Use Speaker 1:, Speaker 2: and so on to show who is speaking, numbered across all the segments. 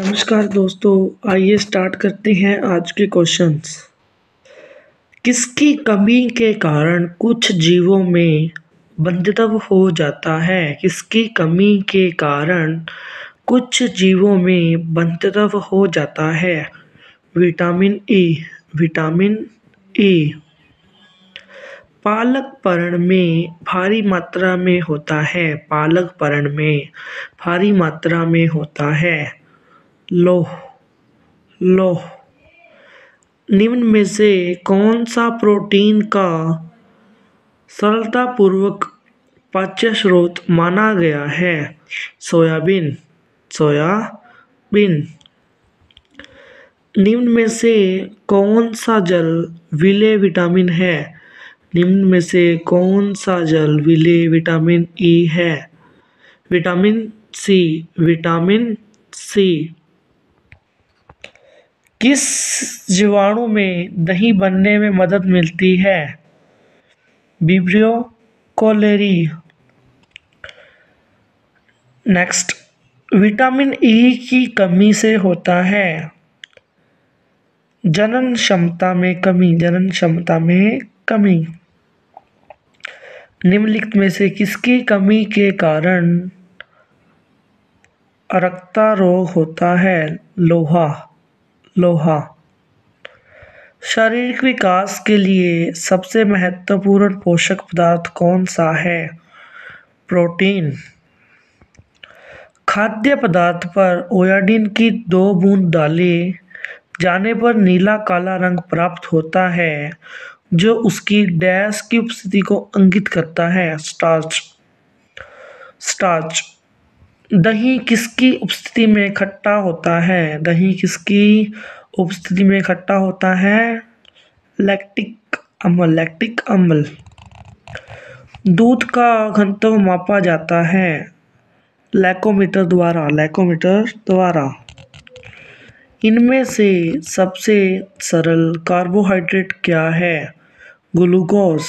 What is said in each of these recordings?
Speaker 1: नमस्कार दोस्तों, आइए स्टार्ट करते हैं आज के क्वेश्चंस। किसकी कमी के कारण कुछ जीवों में बंधत्व हो जाता है? किसकी कमी के कारण कुछ जीवों में बंधत्व हो जाता है? Vitamin E. विटामिन ई पालक पर्ण में भारी मात्रा में होता है। पालक पर्ण में भारी मात्रा में होता है। लौह। लौह निम्न में से कौन सा प्रोटीन का सरलतापूर्वक पाच्य स्रोत माना गया है? सोयाबीन। सोयाबीन निम्न में से कौन सा जल विलेय विटामिन है? निम्न में से कौन सा जल विलेय विटामिन ई है? Vitamin C. विटामिन सी किस जीवाणु में दही बनने में मदद मिलती है? Vibrio cholerae. Next, vitamin E की कमी से होता है जनन क्षमता में कमी। जनन क्षमता में कमी। निम्नलिखित में से किसकी कमी के कारण अरक्ता रोग होता है? लोहा। लोहा शारीरिक विकास के लिए सबसे महत्वपूर्ण पोषक पदार्थ कौन सा है? प्रोटीन। खाद्य पदार्थ पर आयोडीन की 2 बूंद डाले जाने पर नीला काला रंग प्राप्त होता है, जो उसकी डैश की उपस्थिति को इंगित करता है? स्टार्च। स्टार्च दही किसकी उपस्थिति में खट्टा होता है? दही किसकी उपस्थिति में खट्टा होता है? लैक्टिक अम्ल। लैक्टिक अम्ल। दूध का घनत्व मापा जाता है लैकोमीटर द्वारा। लैकोमीटर द्वारा। इनमें से सबसे सरल कार्बोहाइड्रेट क्या है? ग्लूकोज।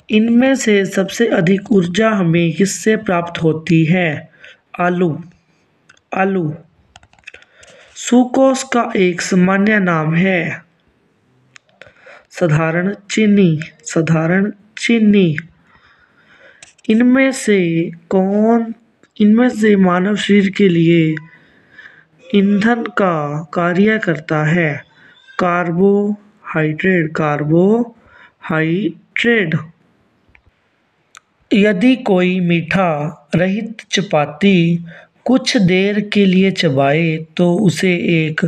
Speaker 1: इनमें से सबसे अधिक ऊर्जा हमें किससे प्राप्त होती है? आलू। आलू सुक्रोज का एक सामान्य नाम है? साधारण चीनी। साधारण चीनी। इनमें से मानव शरीर के लिए ईंधन का कार्य करता है? कार्बोहाइड्रेट। कार्बोहाइड्रेट यदि कोई मीठा रहित चपाती कुछ देर के लिए चबाए तो उसे एक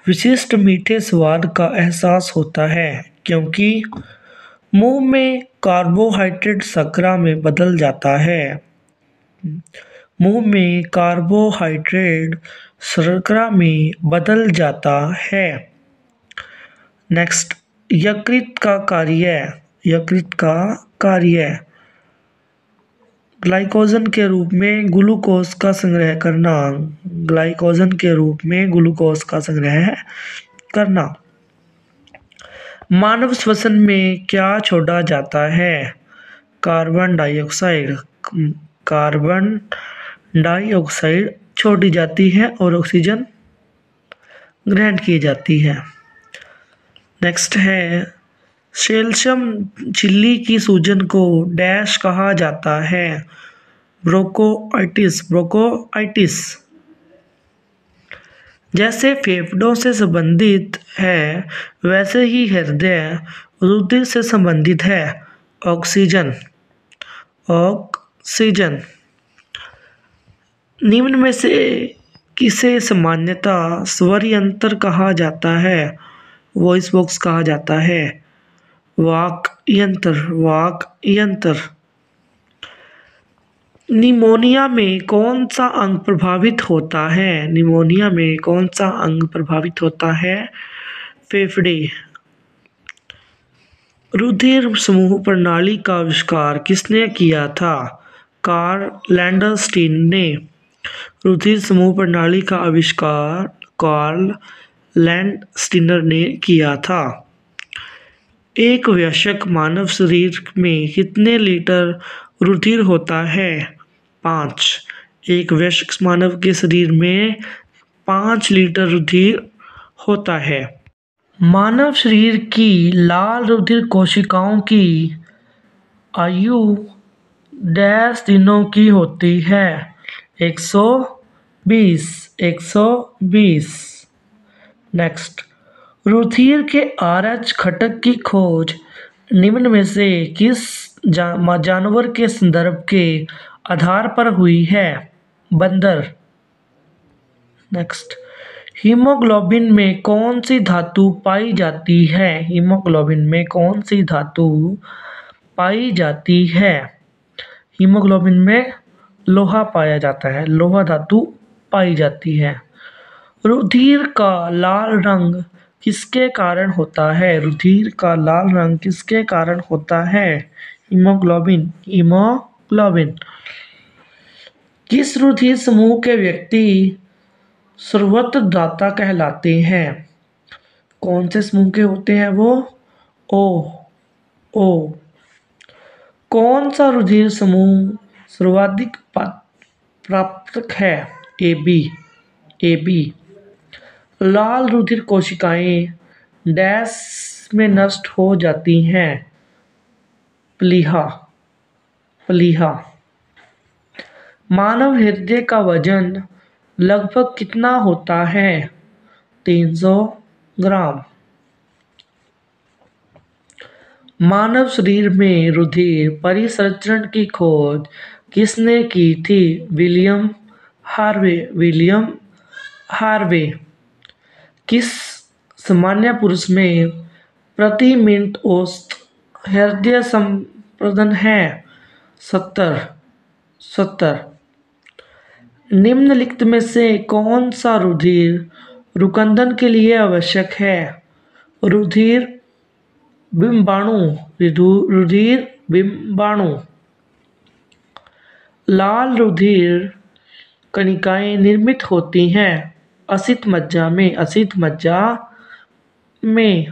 Speaker 1: विशिष्ट मीठे स्वाद का एहसास होता है, क्योंकि मुंह में कार्बोहाइड्रेट शर्करा में बदल जाता है। मुंह में कार्बोहाइड्रेट शर्करा में बदल जाता है। नेक्स्ट, यकृत का कार्य। यकृत का कार्य ग्लाइकोजन के रूप में ग्लूकोज का संग्रह करना। ग्लाइकोजन के रूप में ग्लूकोज का संग्रह करना। मानव श्वसन में क्या छोड़ा जाता है? Carbon dioxide. कार्बन डाइऑक्साइड छोड़ी जाती है और ऑक्सीजन ग्रहण की जाती है। नेक्स्ट है, सेल्शियम झिल्ली की सूजन को डैश कहा जाता है? ब्रोंकोआइटिस। ब्रोंकोआइटिस जैसे फेफड़ों से संबंधित है, वैसे ही हृदय रुधिर से संबंधित है। ऑक्सीजन। ऑक्सीजन निम्न में से किसे सामान्यतः स्वर यंत्र कहा जाता है? वॉइस बॉक्स कहा जाता है। वाक यंत्र। वाक यंत्र निमोनिया में कौन सा अंग प्रभावित होता है? निमोनिया में कौन सा अंग प्रभावित होता है? फेफड़े। रुधिर समूह प्रणाली का आविष्कार किसने किया था? कार्ल लैंडरस्टीन ने। रुधिर समूह प्रणाली का आविष्कार कार्ल लैंडस्टीनर ने किया था। एक वयस्क मानव शरीर में कितने लीटर रुधिर होता है? 5। एक वयस्क मानव के शरीर में 5 लीटर रुधिर होता है। मानव शरीर की लाल रुधिर कोशिकाओं की आयु डैश दिनों की होती है। 120 120। नेक्स्ट, रुधिर के RH घटक की खोज निम्न में से किस जानवर के संदर्भ के आधार पर हुई है? बंदर। नेक्स्ट, हीमोग्लोबिन में कौन सी धातु पाई जाती है? हीमोग्लोबिन में कौन सी धातु पाई जाती है? हीमोग्लोबिन में लोहा पाया जाता है, लोहा धातु पाई जाती है। रुधिर का लाल रंग किसके कारण होता है? रुधिर का लाल रंग किसके कारण होता है? हीमोग्लोबिन। हीमोग्लोबिन। किस रुधिर समूह के व्यक्ति सर्वोत्तरदाता कहलाते हैं? कौन से समूह के होते हैं वो? ओ। कौन सा रुधिर समूह सर्वाधिक प्राप्तक है? AB। लाल रुधिर कोशिकाएं डैश में नष्ट हो जाती हैं? प्लीहा। मानव हृदय का वजन लगभग कितना होता है? 300 ग्राम। मानव शरीर में रुधिर परिसंचरण की खोज किसने की थी? William Harvey. किस सामान्य पुरुष में प्रति मिनट औसत हृदय स्पंदन है? 70। निम्नलिखित में से कौन सा रुधिर रुकंदन के लिए आवश्यक है? रुधिर बिंबाणु। लाल रुधिर कणिकाएं निर्मित होती हैं असित मज्जा में।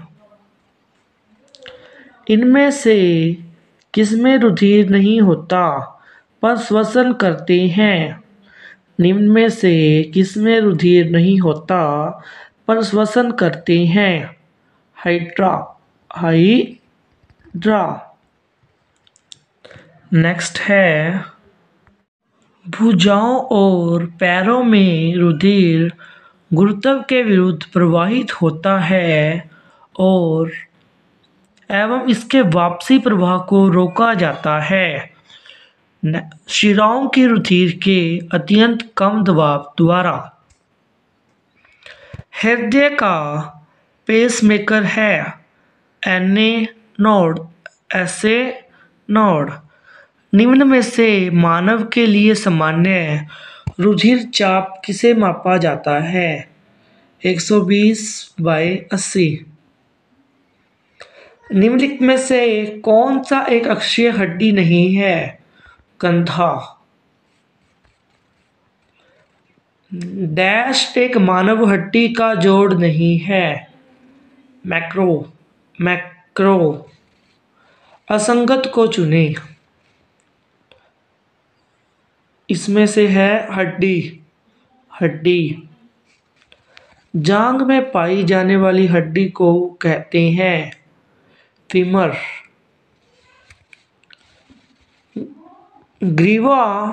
Speaker 1: इनमें से किसमें रुधिर नहीं होता पर श्वसन करते हैं? निम्न में से किसमें रुधिर नहीं होता पर श्वसन करते हैं? हाइड्रा। नेक्स्ट है, भुजाओं और पैरों में रुधिर गुरुत्व के विरुद्ध प्रवाहित होता है और एवं इसके वापसी प्रवाह को रोका जाता है शिराओं की रुधिर के अत्यंत कम दबाव द्वारा। हृदय का पेसमेकर है NA नोड, SA नोड। निम्न में से मानव के लिए सामान्य रुधिर चाप किसे मापा जाता है? 120/80। निम्नलिखित में से कौन सा एक अक्षीय हड्डी नहीं है? कंधा। डैश एक मानव हड्डी का जोड़ नहीं है? मैक्रो। असंगत को चुनें। इसमें से है हड्डी। जांघ में पाई जाने वाली हड्डी को कहते हैं फीमर। ग्रीवा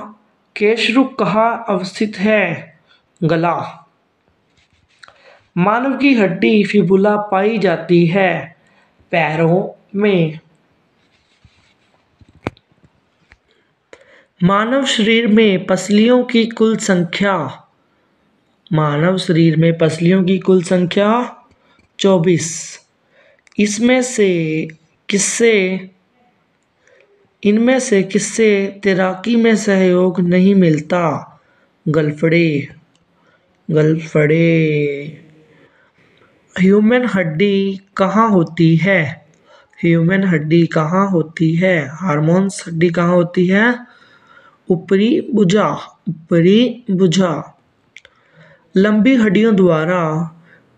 Speaker 1: केशरुक कहाँ अवस्थित है? गला। मानव की हड्डी फिबुला पाई जाती है पैरों में। मानव शरीर में पसलियों की कुल संख्या। मानव शरीर में पसलियों की कुल संख्या 24। इनमें से किससे तैराकी में सहयोग नहीं मिलता? गलफड़े। ह्यूमन हड्डी कहाँ होती है? हार्मोन्स हड्डी कहाँ होती है? ऊपरी भुजा। लंबी हड्डियों द्वारा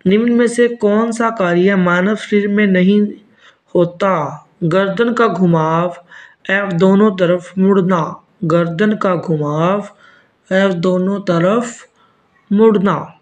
Speaker 1: निम्न में से कौन सा कार्य मानव शरीर में नहीं होता? गर्दन का घुमाव एवं दोनों तरफ मुड़ना। गर्दन का घुमाव है दोनों तरफ मुड़ना।